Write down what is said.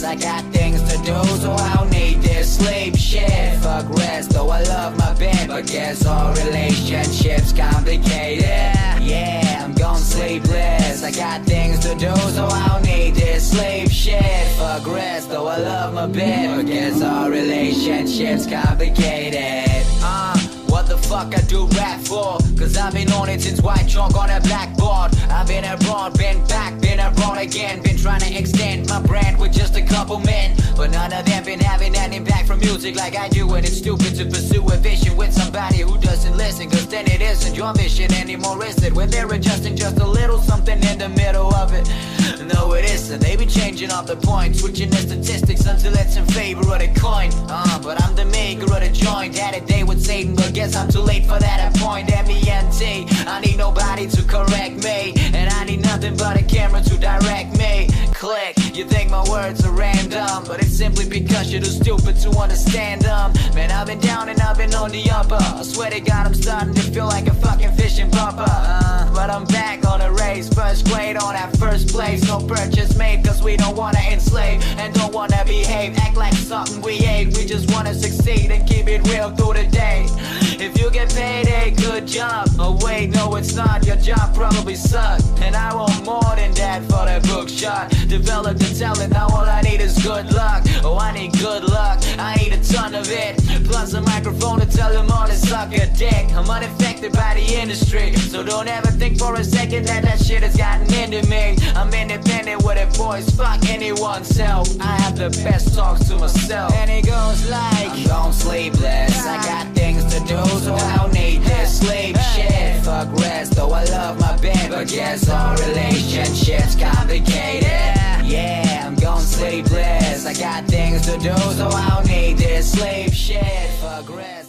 I got things to do, so I don't need this sleep shit. Fuck rest, though I love my bed, but guess all relationships complicated. Yeah, I'm gone sleepless. I got things to do, so I don't need this sleep shit. Fuck rest, though I love my bed, but guess all relationships complicated. What the fuck I do rap for? Cause I've been on it since white chalk on a blackboard. I've been abroad, been back, been abroad again. Been trying to extend my brand with just a couple men, but none of them been having an impact from music like I do. And it's stupid to pursue a vision with somebody who doesn't listen, cause then it isn't your vision anymore, is it? When they're adjusting just a little something in the middle of it. No, it isn't. They be changing up the point, switching the statistics until it's in favor of the coin. But I'm the maker of the joint. Had a day with Satan, but guess I'm too late for that point. MENT, I need nobody to correct me, and I need nothing but a camera to direct me. Click, you think my words are random, but it's simply because you're too stupid to understand them. Man, I've been down and I've been on the upper. I swear to God, I'm starting to feel like a fucking fishing bumper. But I'm back on the race, first grade on that first place. No purchase made, cause we don't wanna enslave and don't wanna behave, act like something we hate. We just wanna succeed and keep it real through the day. If you get paid, a good job. Oh wait, no it's not, your job probably sucked. And I want more than that for that book shot. Develop the talent, now all I need is good luck. Oh, I need good luck, I need a ton of it. Plus a microphone to tell them all to suck a dick. I'm unaffected by the industry, so don't ever think for a second that that shit has gotten into me. I'm independent with it, boys, fuck anyone's self. I have the best talks to myself. And it goes like, I'm gone sleepless, I got things to do, so I don't need this sleep shit. Fuck rest, though I love my bed, but guess all relationships complicated. Yeah, I'm gone sleepless, I got things to do, so I don't need this sleep shit. Fuck rest.